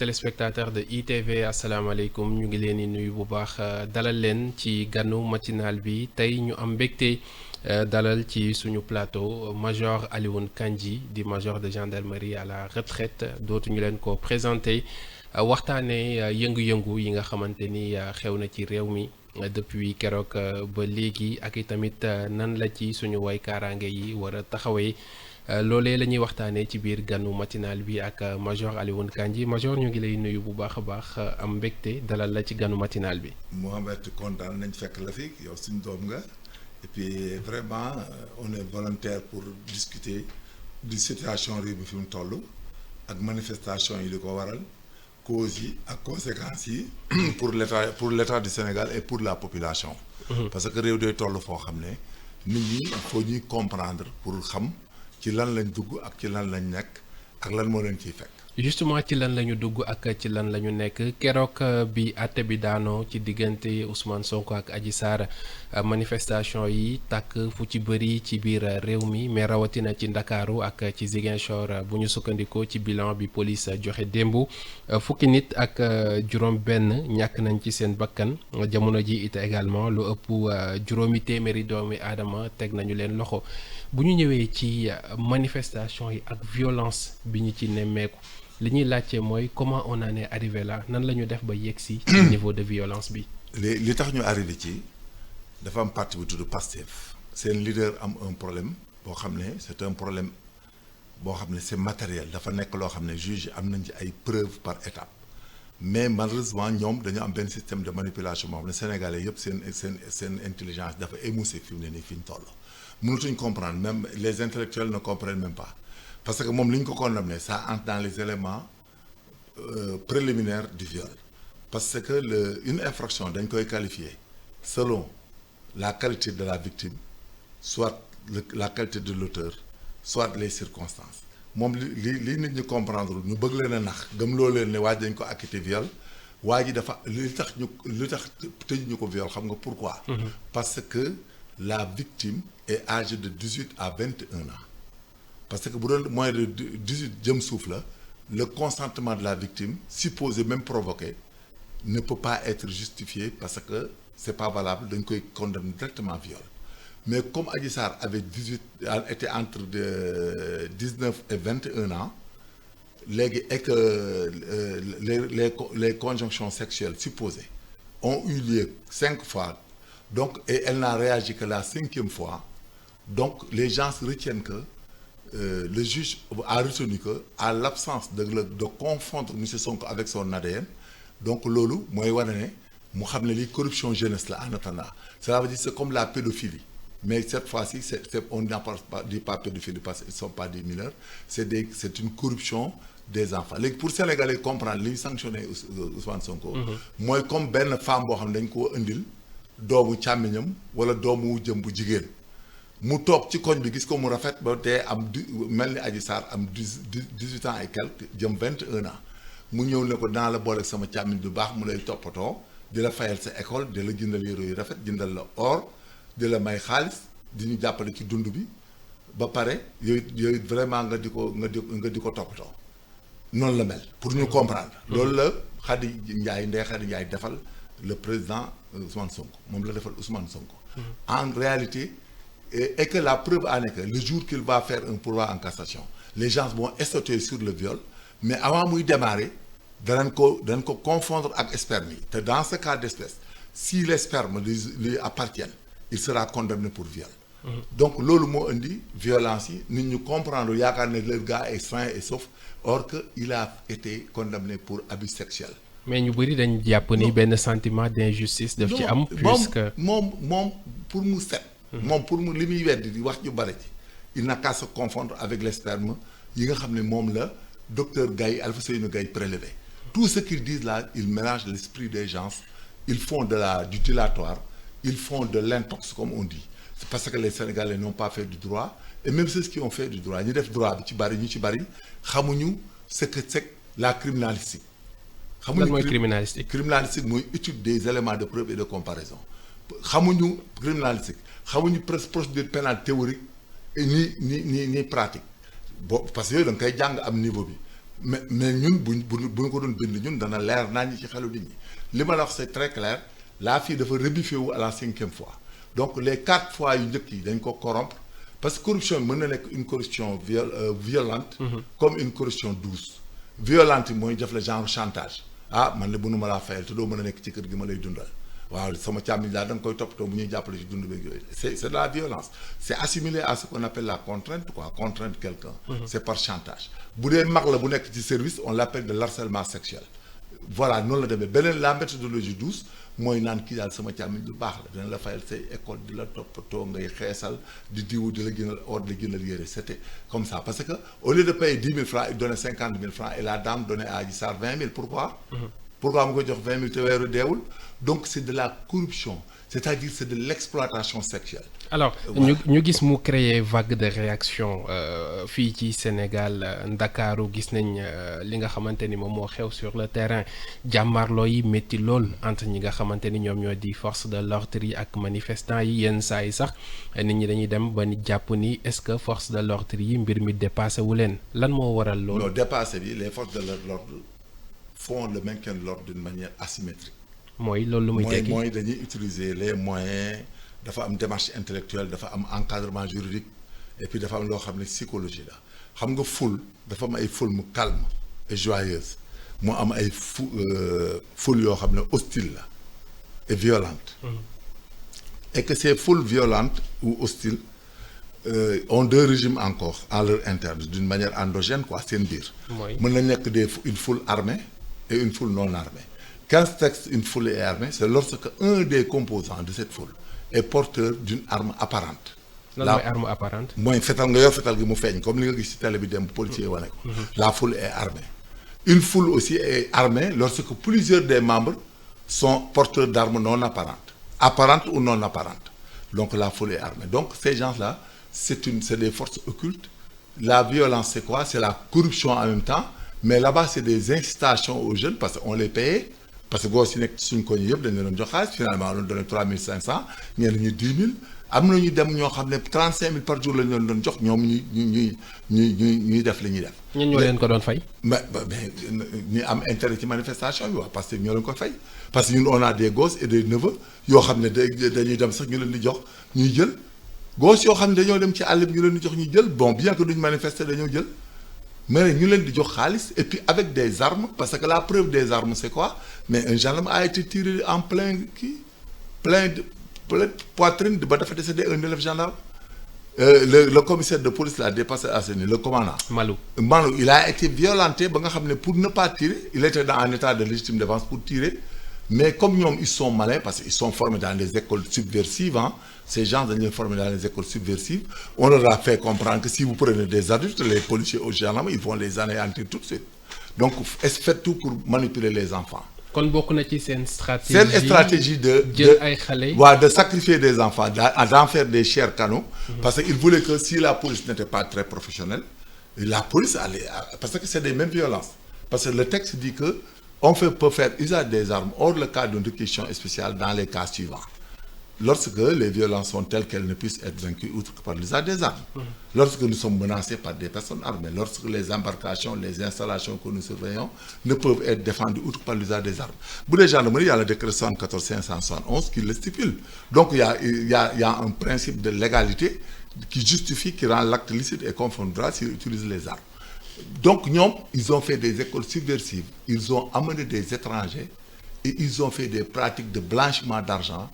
téléspectateurs de ITV asalaamaaleykum ñu ngi leen di nuyu bu baax dalal leen ci ganu matinal bi tey ñu am mbégte dalal ci suñu plateau major Alioune Kandji di major de gendarmerie à la retraite dootuñu leen ko présenté waxtaanee yëngu-yëngu yi nga xamante ni xew na ci réew mi depuis keroog ba léegi ak itamit nan la ci suñu way kaaraange yi war a taxawee. loolee la ñuy waxtaanee ci biir ganu matinal bi ak major Alioune Kandji major ñu ngi lay nuyu bu baax a baax am mbégte dalal la ci ganu matinal bi. Mohamed kontaan nañ fekk la fi yow suñu doom nga et puis vraiment on est volontaire pour discuter di situation réew mi fi mu toll ak manifestation yi li ko waral causes yi ak conséquences yi pour l'état du Sénégal et pour la population. Parce que réew day toll foo xam ne nit ñi il faut ñuy comprendre pour xam. ci lan lañ dugg ak ci lan lañ nekk ak lan moo leen ciy fekk. justement ci lan la ñu dugg ak ci lan la ñu nekk keroog bi àtte bi daanoo ci diggante Ousmane Sonko ak Adji Sarr manifestation yi tàkk fu ci bëri ci biir réew mi mais rawatina ci Ndakaaru ak ci Ziguinchor bu ñu sukkandikoo ci bilan bi police joxe démb fukki nit ak juróom benn ñàkk nañ ci seen bakkan jamono ji it également lu ëpp juróomi téeméeri doomi aadama teg nañu leen loxo bu ñu ñëwee ci manifestation yi ak violence bi ñu ci nemmeeku li ñuy laajte mooy comment on en est arrivé là nan la ñu def ba yegg si niveau de violence bi. li tax ñu arrivé ci dafa am parti bu tudd Pastef seen leader am un problème boo xam ne c'est un problème boo xam ne c'est matériel dafa nekk loo xam ne juge am nañ ci ay preuves par étape mais malheureusement ñoom dañu am benn système de manipulation boo xam ne sénégalais yëpp seen intelligence dafa émoussé fi mu ne nii fi ñu toll mënatuñ comprendre même les intellectuels ne comprennent même pas. Parce que moom li ñu ko condamné ça entre dans les éléments préliminaires du viol parce que une infraction dañ koy qualifier selon la qualité de la victime soit la qualité de l'auteur soit les circonstances moom li nit ñi comprendre ñu bëgg leen a nax gëmloo leen ne waa ji dañ ko acquitté viol waa ji dafa li tax tëj ñu ko viol xam nga pourquoi. Parce que la victime est âgée de 18 à 21 ans. Parce que bu doon moins de 18 jëm suuf la le consentement de la victime supposé même provoqué ne peut pas être justifié parce que c'est pas valable dañ koy condamner directement viol mais comme Adji Sarr avait était entre 19 et 21 ans léegi et que les conjonctions sexuelles supposées ont eu lieu 5 fois donc et elle n'a réagi que la 5e fois donc les gens retiennent que le juge a retenu que à l'absence de confondre monsieur Sonko avec son ADN donc loolu mooy wane ne mu xam ne lii corruption jeunesse la en attendant cela veut dire c'est comme la pédophilie mais cette fois-ci on n'appelle pas dit pas pédophilie parce qu'ils ne sont pas des mineurs c'est une corruption des enfants léegi pour Sénégalais comprendre li ñu sanctionné Ousmane Sonko. mooy comme benn femme boo xam ne dañ koo indil doomu càmmiñam wala doomu jëm bu jigéen. mu toog ci koñ bi gis ko mu rafet ba tey am mel ni Adji Sarr am 18 ans et quelques jëm 21 ans mu ñëw ne ko dans la boole ak sama càmmiñ bu baax mu lay toppatoo di la fayal sa école di la jëndal yére yu rafet jëndal la or di la may xaalis di ñu jàppale ci dund bi ba pare yooyu vraiment nga di ko toppatoo noonu la mel pour ñu comprendre. loolu la Ndeye Khady Ndiaye defal le président Ousmane Sonko moom la defal Ousmane Sonko. En réalité. Et que la preuve en est que le jour qu'il va faire un pourvoi en cassation les gens vont statuer sur le viol mais avant muy démarrer danañ ko confondre ak sperme yi te dans ce cas d'espèce si les spermes lui appartiennent il sera condamné pour viol. Donc loolu moo indi violence yi nit ñu comprendre yaakaar ne le gars est sain et sauf or que il a été condamné pour abus sexuel. mais ñu bëri dañ jàpp ni benn sentiment d'injustice daf ci am. puisque moom pour mu set. moom pour mu li muy weddi di wax ju bare ci il n'a qu'à se confondre avec les spermes yi nga xam ne moom la docteur Gaye Alpha Seynou Gaye prélevé tout ce qu'ils disent là ils mélangent l'esprit des gens ils font du dilatoire ils font de l'intox comme on dit c'est parce que les Sénégalais n'ont pas fait du droit et même ceux qui ont fait du droit ñu def droit bi ñu ci bari xamuñu ce que c'est la criminalistique. xamuñu lan mooy criminalistique. Criminalistique mooy étude des éléments de preuve et de comparaison xamuñu criminalistique. xamuñu procédure pénale théorique et ni pratique parce que yooyu da nga koy jàng am niveau bi mais ñun buñ ko doon bind ñun dana leer naa ñi ci xelu nit ñi li ma la wax c'est très clair la fille dafa rebiffé wu à la 5e fois donc les 4 fois yu njëkk yi dañ ko corrompre parce que corruption mën na nekk une corruption violente comme une corruption douce violente mooy def la genre chantage man de mënuma laa fayal te doo mën a nekk ci kër gi ma lay dundal waaw sama càmmiñ laa da nga koy toppatoo bu ñuy jàppale ci dund beeg yooyu c'est de la violence c'est assimilé à ce qu'on appelle la contrainte quoi contraindre quelqu'un c'est par chantage bu dee mag la bu nekk ci service on l'appelle de l'harcèlement sexuel voilà noonu la demee beneen la méthodologie douce mooy naan kii daal sama càmmiñ lu baax la dina la fayal say école di la toppatoo ngay xeesal di diwu di la gënal or di la gënal yére c'était comme ça parce que au lieu de payer 10 000 francs il donnait 50 000 francs et la dame donnait à Adji Sarr 20 000 pourquoi mu ko jox 20 000 te weeru deewul donc c'est de la corruption c'est-à-dire c'est de l'exploitation sexuelle. alors ñu gis mu créer vague de réaction fii ci Sénégal Ndakaaru gis nañ li nga xamante ni moom moo xew sur le terrain jàmmarloo yi métti lool entre ñi nga xamante ni ñoom ñoo di force de l'ordre yi ak manifestants yi yenn saa yi sax nit ñi dañuy dem ba ni jàpp ni est-ce que force de l'ordre yi mbir mi dépassé wu leen lan moo waral loolu. non dépassé bi les forces de l'ordre font le maintien de l'ordre d'une manière asymétrique. mooy loolu lu muy tekki mooy dañuy utiliser les moyens dafa am démarche intellectuelle dafa am encadrement juridique et puis dafa am loo xam ne psychologie la xam nga foule dafa am ay foule mu calme et joyeuse mu am ay foule yoo xam ne hostile la et violente et que ces foules violentes ou hostiles ont 2 régimes encore à leur interne d'une manière endogène quoi seen biir mën na nekk une foule armée et une foule non armée. Quand une foule est armée, c'est lorsque un des composants de cette foule est porteur d'une arme apparente. lan mooy arme apparente. mooy fetal nga yor fetal gi mu feeñ comme li nga gis ci télé bi dem policier wane ko. La foule est armée. Une foule aussi est armée lorsque plusieurs des membres sont porteurs d'armes non apparentes ou non apparentes. Donc la foule est armée. Donc ces gens-là, c'est des forces occultes. La violence, c'est quoi? C'est la corruption en même temps. Mais là-bas c'est des incitations aux jeunes parce qu'on les paye parce que goo si nekk suñ ko ñu yëpp dañu leen jox xaalis finalement on donne 3500 ñenn ñi 10 000 am na ñu dem ñoo xam ne 35 000 par jour lañ leen doon jox ñoom ñuy def li ñuy def. ñun ñoo leen ko doon fay. mais ñi am intérêt ci manifestation bi waaw parce que ñoo leen ko fay parce que ñun on a des gosses et des neveux yoo xam ne dañuy dem sax ñu leen di jox ñuy jël gosses yoo xam ne dañoo dem ci àll bi ñu leen di jox ñuy jël bon bien que duñ manifester dañoo jël. mais ñu leen di jox xaalis et puis avec des armes parce que la preuve des armes c'est quoi mais un gendarme a été tiré en plein poitrine ba dafa décédé un élève gendarme le commissaire de police l'a dépassé à ce niveau le commandant Malou il a été violenté ba nga xam ne pour ne pas tirer il était en état de légitime défense pour tirer mais comme ñoom ils sont malins parce qu'ils sont formés dans les écoles subversives ces gens dañu leen formés dans les écoles subversives on leur a fait comprendre que si vous prenez des adultes les policiers aux gendarmes ils vont les anéantir tout de suite donc faites tout pour manipuler les enfants. kon bokk na ci seen stratégie de jël ay xale. waaw de sacrifier des enfants d'en faire des chairs canons. parce que ils voulaient que si la police n'était pas très professionnelle la police allait parce que c'est des mêmes violences parce que le texte dit que on peut faire usage des armes hors le cas d'une réquisition spéciale dans les cas suivants. Lorsque les violences sont telles qu'elles ne puissent être vaincues outre que par l'usage des armes. Lorsque nous sommes menacés par des personnes armées, lorsque les embarcations, les installations que nous surveillons ne peuvent être défendues outre que par l'usage des armes. Bu dee gendarmerie, il y a le décret 74 571 qui le stipule. Donc il y a un principe de légalité qui justifie, qui rend l'acte licite et conforme au droit s'ils utilisent les armes. Donc ñoom ils ont fait des écoles subversives, ils ont amené des étrangers et ils ont fait des pratiques de blanchiment d'argent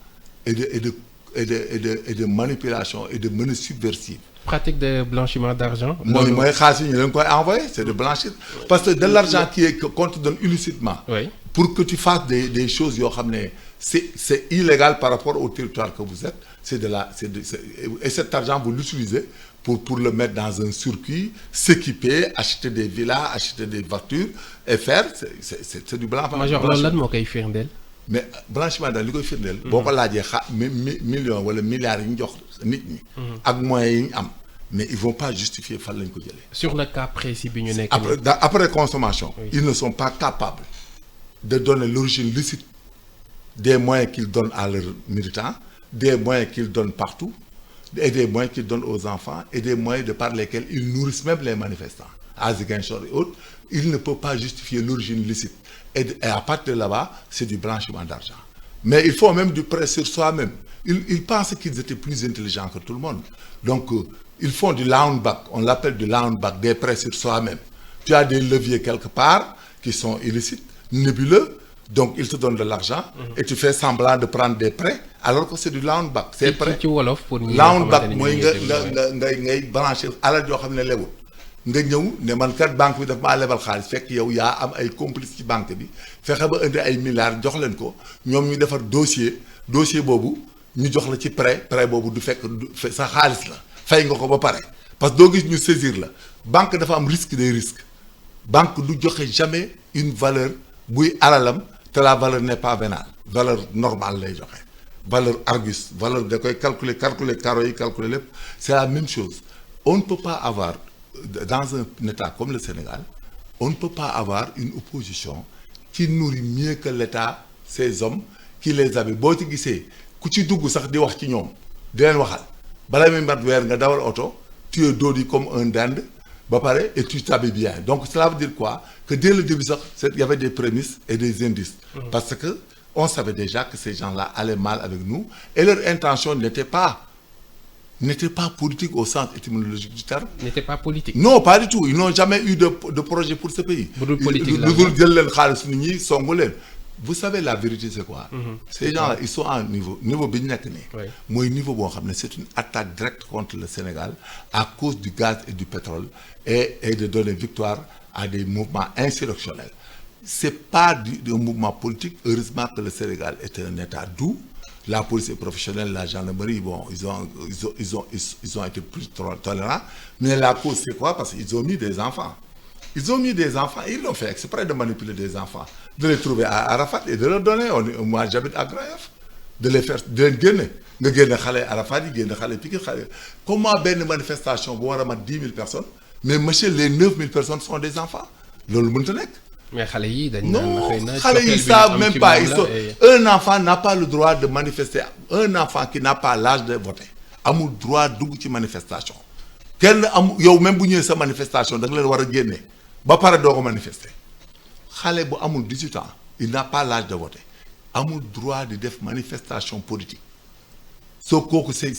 et de manipulation et de menaces subversives. Pratique de blanchiment d'argent. mooy xaalis yi ñu leen koy envoyer c'est de blanchir parce que de l'argent qu'on te donne illicitement. Oui. Pour que tu fasses des choses yoo xam ne c'est illégal par rapport au territoire que vous êtes et cet argent vous l'utilisez pour le mettre dans un circuit, s'équiper, acheter des villas, acheter des voitures et faire c'est du blanchiment. Major loolu lan moo koy firndeel. mais blanchiment daal li koy firndeel. boo ko laajee millions wala milliards yi ñu jox nit ñi. ak moyens yi ñu am mais ils vont pas justifier fan lañ ko jëlee. sur le cas précis bi ñu nekk. après consommation. Oui. Ils ne sont pas capables de donner l'origine licite des moyens qu'ils donnent à leurs militants, des moyens qu'ils donnent partout et des moyens qu'ils donnent aux enfants et des moyens de par lesquels ils nourrissent même les manifestants. à Ziguinchor et autres, il ne peut pas justifier l'origine licite. Et à partir de là-bas, c'est du blanchiment d'argent. Mais il faut même du prêt sur soi-même. Ils pensaient qu'ils étaient plus intelligents que tout le monde. Donc, ils font du loan-back. On l'appelle du loan-back, des prêts sur soi-même. Tu as des leviers quelque part qui sont illicites, nébuleux. Donc, ils te donnent de l'argent et tu fais semblant de prendre des prêts alors que c'est du loan-back. C'est prêt. ci wolof pour ñi loan-back mooy ngay branché alal joo xam ne lewul nga ñëw ne man kat banque bi daf maa lebal xaalis fekk yow yaa am ay complice ci banque bi fexe ba indi ay milliards jox leen ko ñoom ñu defar dossier boobu ñu jox la ci prêt boobu du fekk sa xaalis la fay nga ko ba pare parce que doo gis ñu saisir la banque dafa am risque des risques banque du joxe jamais une valeur buy alalam te la valeur n'est pas vénale valeur normale lay joxe valeur argus valeur da koy calculer carreaux yi calculer lépp c'est la même chose on ne peut pas avoir dans un état comme le Sénégal on ne peut pas avoir une opposition qui nourrit mieux que l'État ces hommes qui les avait boo ci gisee ku ci dugg sax di wax ci ñoom di leen waxal bala muy mat weer nga dawal oto tu es dodi comme un dinde ba pare et tu t'habilles bien donc cela veut dire quoi que dès le début sax il y avait des prémices et des indices parce que on savait déjà que ces gens-là allaient mal avec nous et leur intention n'était pas politique au sens étymologique du terme. N'était pas politique. Non, pas du tout. Ils n'ont jamais eu de projet pour ce pays. Vous savez, la vérité, c'est quoi? Ces gens-là, ils sont à un niveau bi ñu nekk nii. mooy niveau boo xam ne c'est une attaque directe contre le Sénégal à cause du gaz et du pétrole et de donner victoire à des mouvements insurrectionnels. C'est pas un mouvement politique. Heureusement que le Sénégal est un État doux. La police est professionnelle, la gendarmerie, bon, ils ont été plus tolérants. Mais la cause, c'est quoi? Parce qu'ils ont mis des enfants. Ils l'ont fait exprès de manipuler des enfants, de les trouver à Arafat et de leur donner. Moi, j'habite à Grand Yoff, de les gagner. Nga génne xale Arafat yi génne xale Pikine xale comment benn manifestation bu war a mat 10 000 personnes mais monsieur les 9 000 personnes sont des enfants loolu mënut a nekk. mais xale yi dañ non xale yi savent même pas un enfant n'a pas le droit de manifester un enfant qui n'a pas l'âge de voter amul droit dugg ci manifestation kenn amul yow même bu ñëwee sa manifestation da nga leen war a génne ba pare doo ko manifester xale bu amul 18 ans il n'a pas l'âge de voter amul droit di def manifestation politique soo kooku c'est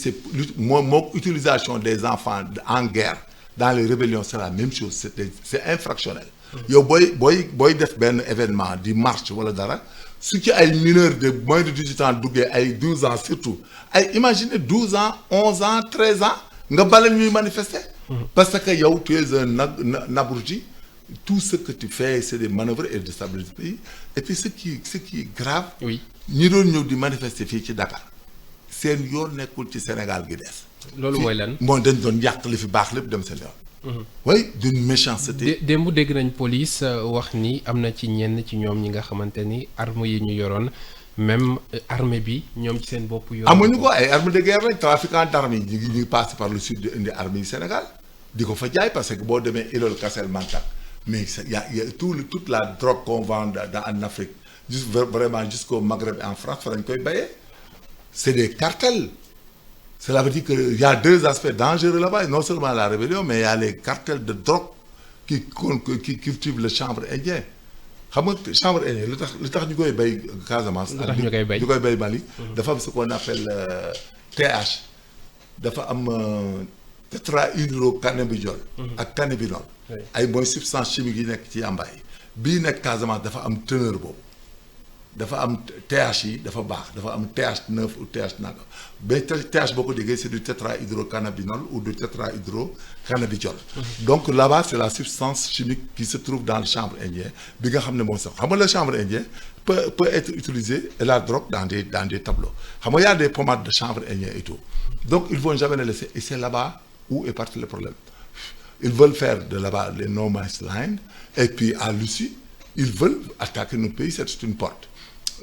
moo utilisation des enfants en guerre dans les rébellions c'est la même chose c'est infractionnel. yow booy def benn événement di marche wala dara su ci ay mineurs de moins de 18 ans duggee ay 12 ans surtout ay imaginez 12 ans 11 ans 13 ans nga baleen ñuy manifester. parce que yow tu es un abruti tout ce que tu fais c'est des manœuvres et de déstabiliser le pays et puis ce qui est grave. oui ñi doon ñëw di manifester fii ci Dakar seen yoon nekkul ci Sénégal gi des. loolu mooy lan mooy dañ doon yàq li fi baax lépp dem seen yoon. oui d'une méchanceté. démb dégg nañ police wax ni am na ci ñenn ci ñoom ñi nga xamante ni armes yi ñu yoroon même armée bi ñoom ci seen bopp. amuñu ko ay armes de guerre lañ trafiquant d'armes yi ñu ngi passé par le sud di indi armes yi Sénégal di ko fa jaay parce que boo demee Ilol Kassel Mantak mais y a toute la drogue qu'on vend en Afrique juste vraiment jusqu'au Maghreb et en France fa lañ koy bayee c'est des cartels. Cela veut dire qu'il y a deux aspects dangereux là-bas, non seulement la rébellion, mais il y a les cartels de drogue qui cultivent le chanvre indien. Xam nga chanvre indien li tax ñu koy bay Casamance. ñu koy bay Mali. dafa am ce qu'on appelle TH. dafa am tétrahydrocannabinol. ak cannabinol. ay mooy substance chimique yi nekk ci yamba yi. bii nekk Casamance dafa am teneur boobu. dafa am TH yi dafa baax dafa am TH9 ou TH nangam mais TH boo ko déggee c'est du tétrahydrocannabinol ou du tétrahydrocannabidiol. Donc là-bas c'est la substance chimique qui se trouve dans le chanvre indien bi nga xam ne moom sax xam nga le chanvre indien peut être utilisé et la drogue dans des tableaux xam nga y a des pommades de chanvre indien et tout donc ils vont jamais le laisser et c'est là-bas où est parti le problème ils veulent faire de là-bas les no man's land et puis à l'issue ils veulent attaquer notre pays c'est une porte.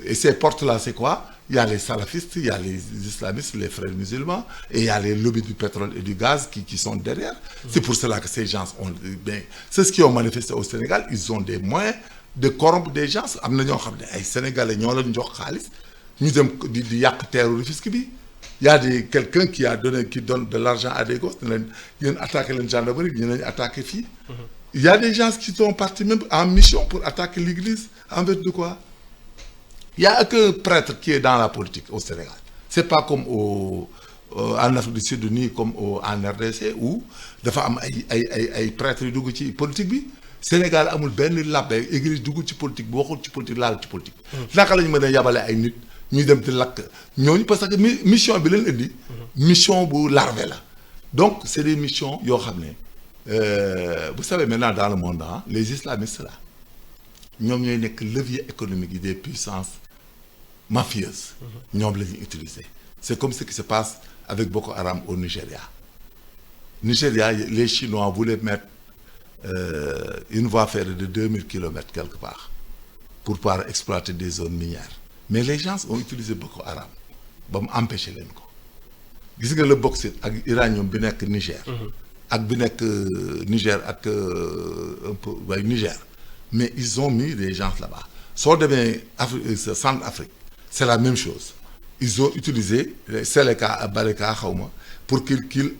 Et ces portes-là, c'est quoi? Il y a les salafistes, il y a les islamistes, les frères musulmans, et il y a les lobbies du pétrole et du gaz qui sont derrière. C'est pour cela que ces gens ont... Ben, c'est ce qui ont manifesté au Sénégal. Ils ont des moyens de corrompre des gens. Am na ñoo xam ne ay Sénégalais ñoo leen jox xaalis ñu dem di yàq teeru Rufisque bi. Il y a quelqu'un qui donne de l'argent à des gosses ne leen yéen attaqué leen gendarmerie ñu leen attaqué fii. il y a des gens qui sont partis même en mission pour attaquer l'église en vertu de quoi? Il y a aucun prêtre qui est dans la politique au Sénégal. C'est pas comme en Afrique du Sud ni comme en RDC où dafa am ay prêtres yu dugg ci politique bi. Sénégal amul benn labbe église dugg ci politique bi waxul ci politique laal ci politique. naka la ñu mën a yabale ay nit ñuy dem di lakk ñooñu parce que mission bi leen indi. mission bu larvé la. donc c'est des missions yoo xam ne vous savez maintenant dans le monde les islamistes là ñoom ñooy nekk levier économique yi des puissances mafieuses. ñoom la ñuy utiliser. c'est comme ce qui se passe avec Boko Haram au Nigeria. Nigeria, les Chinois voulaient mettre une voie ferrée de 2000 kilomètres quelque part pour pouvoir exploiter des zones minières. Mais les gens ont utilisé Boko Haram ba mu empêcher leen ko. Gis nga le bauxite ak uranium bi nekk Niger. ak bi nekk Niger ak un peu waaye Niger. Mais ils ont mis des gens là-bas. Soo demee Centrafrique, c'est la même chose. Ils ont utilisé Seleka Baleka xawma pour qu'ils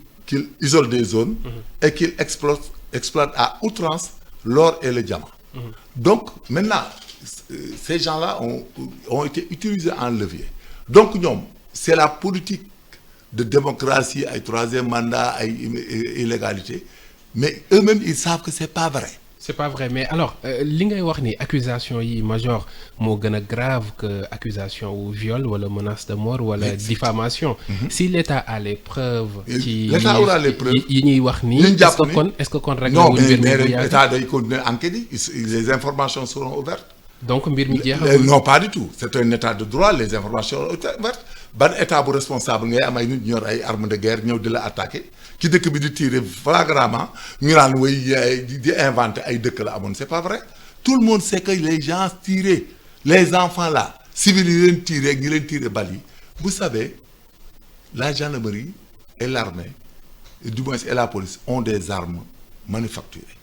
isolent des zones et qu'ils exploitent à outrance l'or et le diamant. Donc maintenant ces gens-là ont été utilisés en levier. Donc ñoom c'est la politique de démocratie ay troisième mandat ay illégalité mais eux-mêmes ils savent que c'est pas vrai. C'est pas vrai mais alors li ngay wax ni accusation yi major moo gën a grave que accusation ou viol wala menace de mort wala diffamation. Si l'État a les preuves. ci l'État aura les preuves yi ñuy wax nii. est-ce que kon rek. non mais l'État day continuer enquête yi les informations seront ouvertes. donc mbir mi jeexagul. non pas du tout c'est un état de droit les informations sont ouvertes ban état bu responsable ngay am ay nit ñor ay armes de guerre ñëw di la attaquer. ci dëkk bi di tirer flagramment ñu naan way di inventer ay dëkk la amoon c'est pas vrai tout le monde sait que les gens tiraient les enfants là civils yi leen tirer ak ñi leen tirer bal yi vous savez la gendarmerie et l'armée du moins et la police ont des armes manufacturées.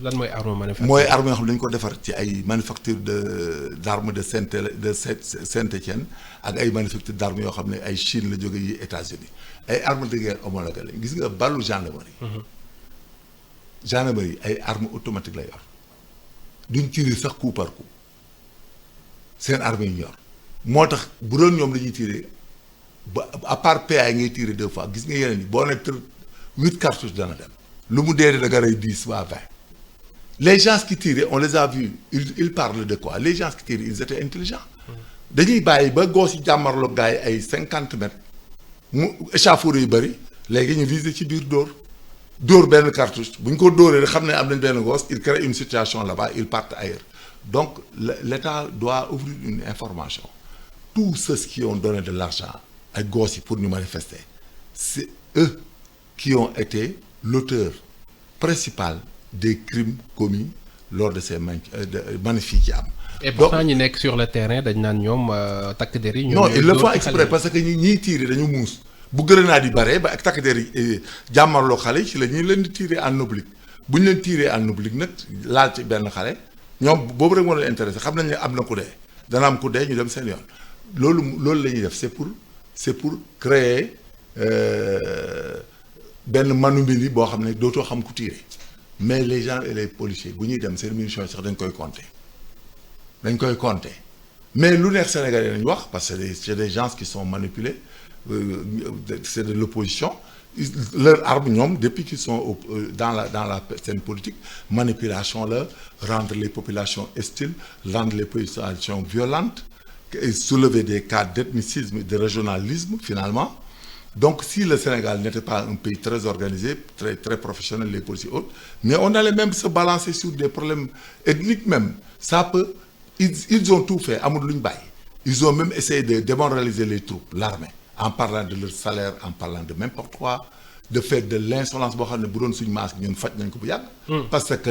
lan mooy arme manufacturée. mooy arme yoo xam ne dañu ko defar ci ay manufacture d'armes de Saint-Étienne ak ay manufacture d'armes yoo xam ne ay Chine la jóge yi États-Unis ay armes de guerre homologuées lañ gis nga ballu gendarmerie ay armes automatiques la yor duñ tirer sax coup par coup seen armes yi ñu yor moo tax bu doon ñoom dañuy tirer ba à part PA ngay tirer 2 fois gis nga yeneen yi boo nekk 8 cartouches dana dem lu mu dee da nga rey 10 waa 20. Les gens qui tiraient on les a vus ils parlent de quoi les gens qui tiraient ils étaient intelligents dañuy bàyyi ba goos yi jàmmarloo gars yi ay 50 mètres mu échauffourée yu bëri léegi ñu viser ci biir dóor benn cartouche bu ñu ko dóoree xam ne am nañ benn goos il crée une situation là-bas ils partent ailleurs donc l'État doit ouvrir une information tous ceux qui ont donné de l'argent ay goos yi pour ñu manifester c'est eux qui ont été l'auteur principal des crimes commis lors de ces magnifiques yi am. et pourtant ñi nekk sur le terrain dañ naan ñoom takk der yi. non ils le font exprès parce que ñiy tirer dañu muus bu grenade yi bare ba ak takk der yi jàmmarloo xale yi ci la ñuy leen di tirer en oblique bu ñu leen tirer en oblique nag laal ci benn xale ñoom boobu rek moo leen intéressé xam nañ ne am na ku dee dana am ku dee ñu dem seen yoon loolu la ñuy def c'est pour créer benn manubili boo xam ne dootoo xam ku tirer. mais les gens et les policiers bu ñuy dem seen munitions sax dañ koy compter mais lu neex Sénégalais lañu wax parce que c'est des gens qui sont manipulés c'est de l'opposition leur arme ñoom depuis qu'ils sont dans la scène politique manipulation la rendre les populations hostiles rendre les populations violentes et soulever des cas d'ethnicisme et de régionalisme finalement. Donc si le Sénégal n'était pas un pays très organisé, très, très professionnel, les policiers autres, mais on allait même se balancer sur des problèmes ethniques même. Ça peut... Ils ont tout fait, ils ont même essayé de démoraliser les troupes, l'armée, en parlant de leur salaire, en parlant de n'importe quoi, de faire de l'insolence, parce que...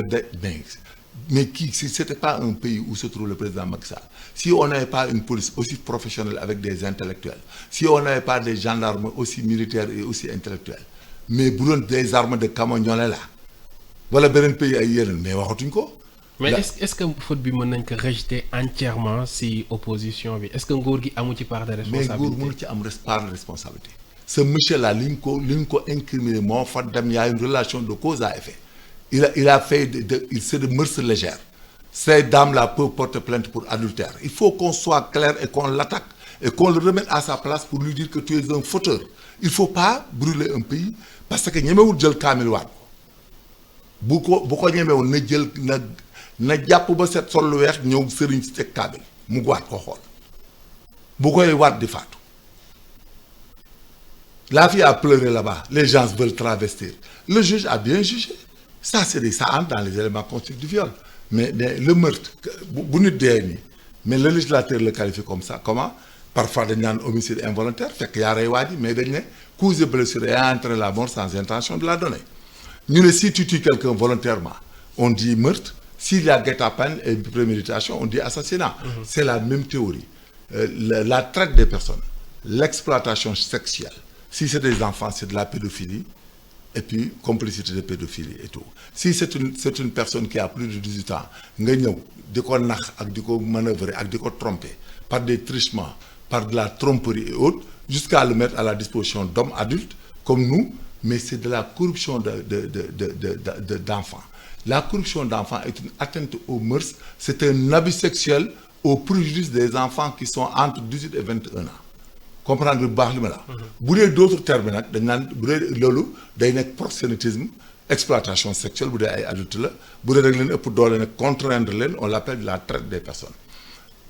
Mais si ce n'était pas un pays où se trouve le président Macky Sall, si on n'avait pas une police aussi professionnelle avec des intellectuels, si on n'avait pas des gendarmes aussi militaires et aussi intellectuels, mais des armes de camions là, voilà un pays ailleurs, mais mais est-ce que faute bi mën nañ ko rejeter entièrement si opposition bi est-ce que nguur gi amu ci part de responsabilité. mais nguur mënu ci am part de responsabilité. Ce monsieur là li ñu ko incriminé moo fa dem y a une relation de cause à effet. il a fait c'est de mœurs légères. Ces dames-là peuvent porter plainte pour adultère. Il faut qu'on soit clair et qu'on l'attaque et qu'on le remette à sa place pour lui dire que tu es un fauteur. Il faut pas brûler un pays parce que ñemewul jël kaamil waat ko bu ko ñemewul na jël na jàpp ba set sol lu weex ñëw sëriñ si teg kaamil mu waat ko xool bu koy waat di faatu. La fille a pleuré là-bas, les gens veulent travestir. Le juge a bien jugé. Ça entre dans les éléments constitutifs du viol. Mais le meurtre, mais le législateur le qualifie comme ça. Comment? Parfois, il y a un homicide involontaire, fait qu'il y a un mais il y a cause de blessure et entraîné la mort sans intention de la donner. Nous, si tu tues quelqu'un volontairement, on dit meurtre. S'il y a guet-apens et préméditation, on dit assassinat. C'est la même théorie. La traite des personnes, l'exploitation sexuelle. Si c'est des enfants, c'est de la pédophilie. Et puis, complicité de pédophilie et tout. Si c'est une personne qui a plus de 18 ans, nga ñëw di ko nax ak di ko manœuvrer ak di ko tromper par des trichements, par de la tromperie et autres, jusqu'à le mettre à la disposition d'hommes adultes comme nous, mais c'est de la corruption d'enfants. La corruption d'enfants est une atteinte aux mœurs, c'est un abus sexuel au préjudice des enfants qui sont entre 18 et 21 ans. Comprendre bu baax li ma la. bu dee d'autres termes nag dañ naan bu dee loolu day nekk proxénétisme exploitation sexuelle bu dee ay adultes la bu dee rek leen ëpp doole nag contraindre leen on l'appelle la traite des personnes.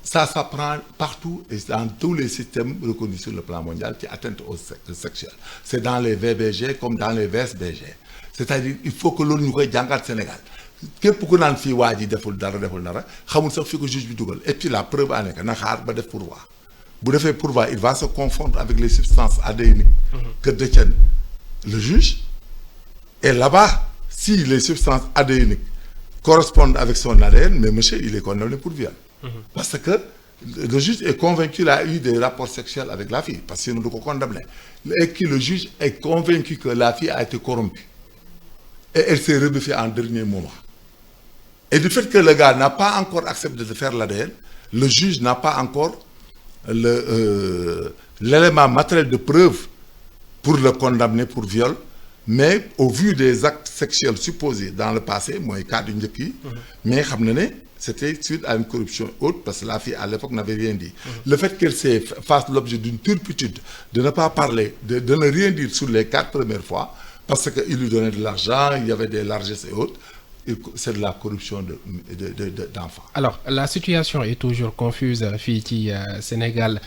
Ça s'apprend partout et dans tous les systèmes reconnus sur le plan mondial qui atteinte au sexuel. C'est dans les VBG comme dans les VSBG. C'est-à-dire il faut que loolu ñu koy jàngaat Sénégal képp ku naan fii waa ji deful dara xamul sax fi ko juge bi dugal et puis la preuve en est que na xaar ba def pourvoi. Bu defee pourvoi il va se confondre avec les substances adéniques que détiennent le juge et là-bas si les substances adéniques correspondent avec son ADN mais monsieur il est condamné pour viol parce que le juge est convaincu qu'il a eu des rapports sexuels avec la fille parce que sinon du ko condamné et que le juge est convaincu que la fille a été corrompue et elle s'est rebuffée en dernier moment et du fait que le gars n'a pas encore accepté de faire l'ADN le juge n'a pas encore l'élément matériel de preuve pour le condamner pour viol mais au vu des actes sexuels supposés dans le passé mooy cas du njëkk yi mais xam na ne c'était suite à une corruption haute parce que la fille à l'époque n'avait rien dit le fait qu'elle fasse l'objet d'une turpitude de ne pas parler de ne rien dire sur les 4 premières fois parce que il lui donnait de l'argent il y avait des largesses et autres c'est de la corruption d'enfants. Alors la situation est toujours confuse fii ci Sénégal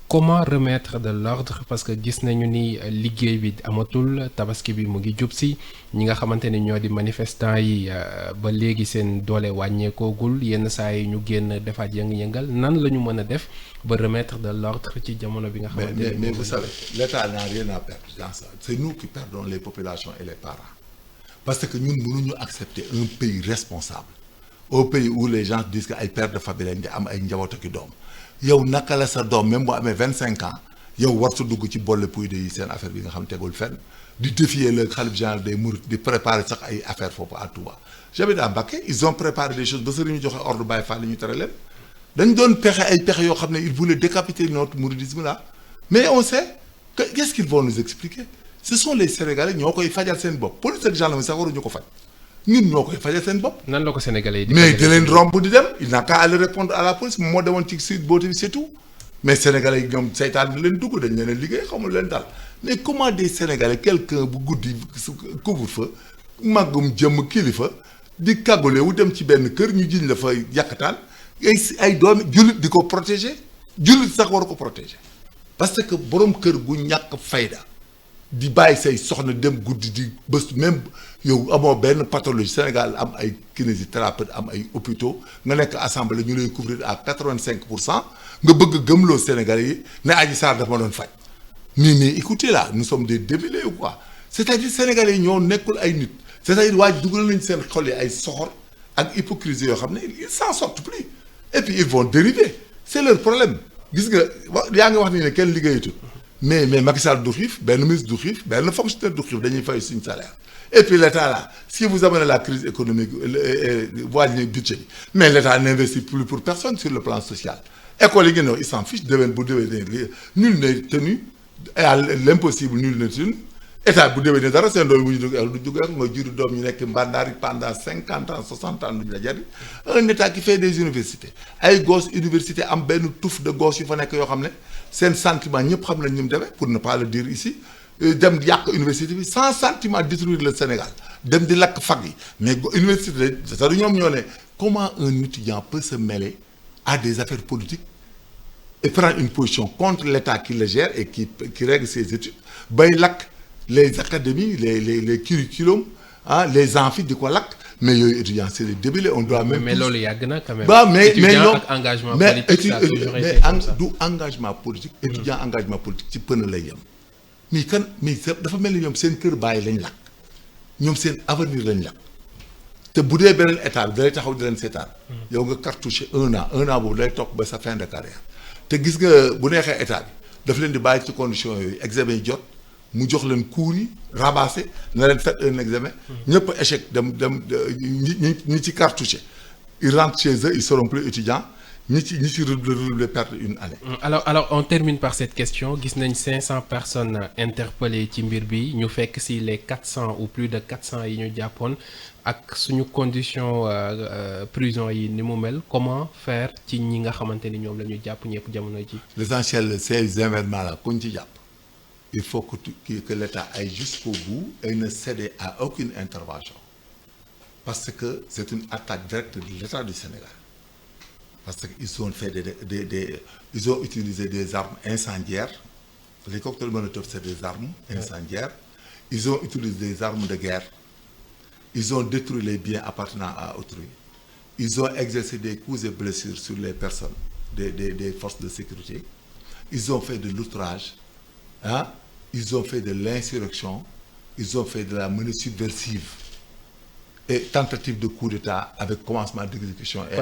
comment remettre de l'ordre parce que gis nañu ni liggéey bi amatul tabaski bi mu ngi jub si ñi nga xamante ne ñoo di manifestants yi ba léegi seen doole wàññeekoogul yenn saa yi ñu génn defaat yëngal nan la ñu mën a def ba remettre de l'ordre ci jamono bi nga xamante ne mais vous savez l'État n'a rien à perdre dans ça c'est nous qui perdons les populations et les parents. Parce que ñun mënuñu accepter un pays responsable au pays où les gens disent que ay pères de famille lañ di am ay njaboot ak i doom yow naka la sa doom même boo amee 25 ans yow wartu dugg ci boole puy de yi seen affaire bi nga xam tegul fenn di défier le khalife général des mourides di préparer sax ay affaire foofu à Touba. J'habite à Mbacké ils ont préparé des choses ba sëriñ ñu joxe ordre Baye Fall li ñu tere leen dañ doon pexe ay pexe yoo xam ne ils voulaient décapiter notre mouridisme là mais on sait que qu'est-ce qu'ils vont nous expliquer. Ce sont les Sénégalais ñoo koy fajal seen bopp police ak gendarmerie sax waruñu ko faj ñun ñoo koy fajal seen bopp. nan la ko Sénégalais di mais di leen romb di dem il n'a qu'à aller répondre à la police moo demoon ci sud boote bi c'est tout mais Sénégalais yi ñoom seytaan di leen dugg dañ leen a liggéey xamul leen daal mais comment des Sénégalais quelqu'un bu guddi couvre-feu màggum jëmm kilifa di kagule wu dem ci benn kër ñu jiñ la fa yàkkataan ay doomi jullit di ko protéger jullit sax waru ko protéger parce que borom kër gu ñàkk fayda. di bàyyi say soxna dem guddi di bés même yow amoo benn pathologie Sénégal am ay kinésithérapeute am ay hôpitaux nga nekk assemblée ñu lay couvrir à 85% nga bëgg gëmloo Sénégalais yi ne Adji Sarr dafa ma doon faj mais écoutez là nous sommes des débilés ou quoi c'est-à-dire Sénégalais yi ñoo nekkul ay nit c'est-à-dire waa ji dugal nañ seen xol yi ay soxor ak hypocrisie yoo xam ne ils s'en sortent plus et puis ils vont dériver c'est leur problème gis nga yaa ngi wax ni ne kenn liggéeyatul mais Macky Sall du xiif benn ministre du xiif benn fonctionnaire du xiif dañuy fay suñu salaire et puis l'État là si vous amenez la crise économique wàññi budget bi mais l'État n'investit plus pour personne sur le plan social école yi ngeen wax il s'en fiche déwén bu déwénee nul n'est tenu à l'impossible nul n'est tenu état bu déwénee dara seen doom yi bu ñu dugg ak du dugg ak nga juru doom ñu nekk mbandaari pendant 50 ans 60 ans duñu la jariñ un état qui fait des universités ay gosses université am benn touffe de gosses yu fa nekk yoo xam ne seen sentiment ñëpp xam nañ ñu mu demee pour ne pas le dire ici dem yàq université bi sans sentiment détruire le Sénégal dem di lakk fag yi mais université c'est-à-dire ñoom ñoo ne comment un étudiant peut se mêler à des affaires politiques et prendre une position contre l'État qui le gère et qui règle ses études bay lakk les académies les curriculums les amphis di ko lakk mais yooyu étudiants c'est des débiles on doit même. mais loolu yàgg na quand même. mais étudiant ñoom ak engagement politique ça a toujours été comme ça. du engagement politique. étudiant engagement politique ci pën lay yem. mais dafa mel ni ñoom seen kër bàyyi lañ lakk ñoom seen avenir lañ lakk te bu dee beneen état bi dalay taxaw di leen seetaan. yow nga cartouché un an boobu day topp ba sa fin de carrière te gis nga bu neexee état bi daf leen di bàyyi ci conditions yooyu examen yi jot. mu jox leen cours yi rabassé na leen fait un examen ñëpp échec dem ñi ci cartouché ils rentrent chez eux ils seront plus étudiants ñi ci redoubler perdre une année. alors on termine par cette question gis nañ 500 personnes interpellées ci mbir bi ñu fekk si les 400 ou plus de 400 yi ñu jàppoon ak suñu condition prison yi ni mu mel comment faire ci ñi nga xamante ni ñoom la ñu jàpp ñëpp jamono ji. L'essentiel ces événements là kuñ ci jàpp. Il faut que l'État aille jusqu'au bout et ne cède à aucune intervention. Parce que c'est une attaque directe de l'État du Sénégal. Parce qu'ils ont fait ils ont utilisé des armes incendiaires. Les cocktails Molotov, c'est des armes incendiaires. Ils ont utilisé des armes de guerre. Ils ont détruit les biens appartenant à autrui. Ils ont exercé des coups et blessures sur les personnes des forces de sécurité. Ils ont fait de l'outrage. Ils ont fait de l'insurrection, ils ont fait de la menace subversive et tentative de coup d'État avec commencement d'exécution et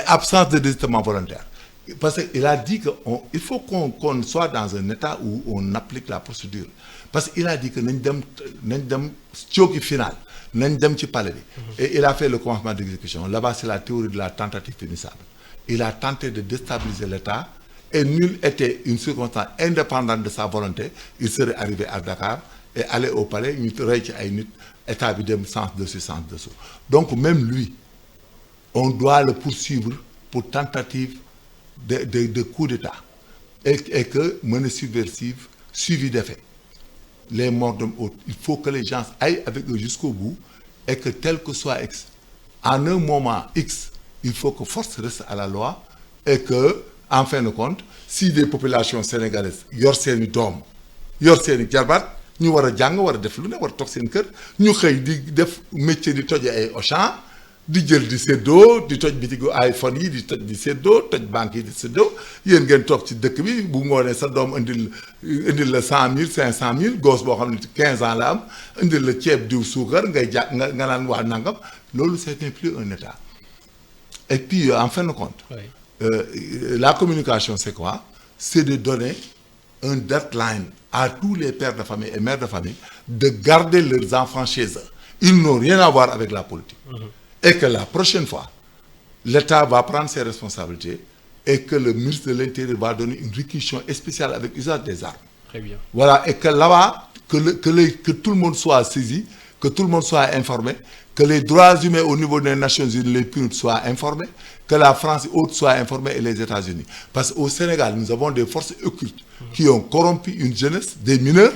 absence de désistement volontaire. Parce qu'il a dit qu'il faut qu'on soit dans un état où on applique la procédure. Parce qu'il a dit que nañ dem cooki final nañ dem ci palais bi. Et il a fait le commencement d'exécution. Là-bas, c'est la théorie de la tentative punissable. Il a tenté de déstabiliser l'État. Et nul était une circonstance indépendante de sa volonté il serait arrivé à Dakar et aller au palais ñu rey ci ay nit état bi dem sens dessus sens dessous donc même lui on doit le poursuivre pour tentative de coup d'État et que menace subversive suivi d'effet les morts d'hommes autres il faut que les gens aillent avec eux jusqu'au bout et que tel que soit X en un moment X il faut que force reste à la loi et que en fin de compte si des populations sénégalaises yor seeni doom yor seeni jarbaat ñu war a jàng war a def lu ne war a toog seen kër ñu xëy di def métier di toje ay Auchan di jël di séddoo di toj bitigu iPhone yi di toj di séddoo toj banque yi di séddoo yéen ngeen toog ci dëkk bi bu ngoonee sa doom indil la 100 000 500 000 gosse boo xam ne 15 ans la am indil la ceeb diw suukar ngay jàpp nga naan waa nangam loolu ce n'est plus un état et puis en fin de compte. Oui. La communication, c'est quoi? C'est de donner un deadline à tous les pères de famille et mères de famille de garder leurs enfants chez eux. Ils n'ont rien à voir avec la politique. Et que la prochaine fois, l'État va prendre ses responsabilités et que le ministre de l'Intérieur va donner une réquisition spéciale avec usage des armes. Très bien. Voilà, et que là-bas, que tout le monde soit saisi, que tout le monde soit informé, que les droits humains au niveau des Nations Unies, les PNUD soient informés, que la France et autres soient informés et les États-Unis. Parce qu'au Sénégal, nous avons des forces occultes qui ont corrompu une jeunesse, des mineurs.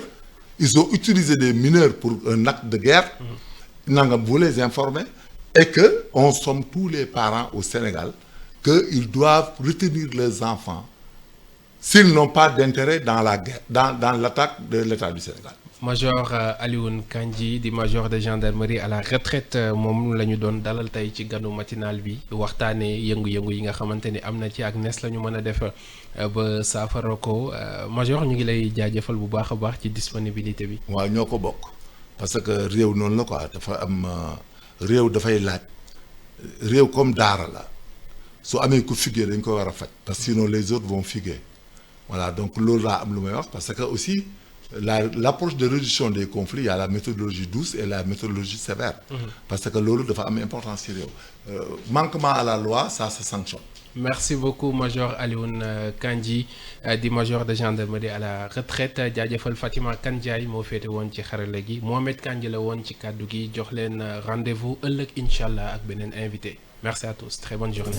Ils ont utilisé des mineurs pour un acte de guerre. Vous les informer et que on somme tous les parents au Sénégal qu'ils doivent retenir leurs enfants s'ils n'ont pas d'intérêt dans la guerre, dans l'attaque de l'État du Sénégal. Major Alioune Kandji di major de gendarmerie à la retraite moom la ñu doon dalal tey ci ganu matinal bi waxtaanee yëngu-yëngu yi nga xamante ni am na ci ak nees la ñu mën a def ba saafara ko major ñu ngi lay jaajëfal bu baax a baax ci disponibilité bi. waaw ñoo ko bokk parce que réew noonu la quoi dafa am réew dafay laaj réew comme daara la su amee ku figuer dañ ko war a faj parce que sinon les autres vont figuer voilà donc loolu laa am lu may wax parce que aussi. L'approche de résolution des conflits, il y a la méthodologie douce et la méthodologie sévère. Parce que loolu dafa am importance ci réew. Manquement à la loi, ça se sanctionne. merci beaucoup major Alioune Kandji di major de gendarmerie à la retraite jaajëfal Fatima Kandiaye moo féete woon ci xarala gi Mohamed Kandji la woon ci kàddu gi jox leen rendez-vous ëllëg incha allah ak beneen invité merci à tous très bonne journée.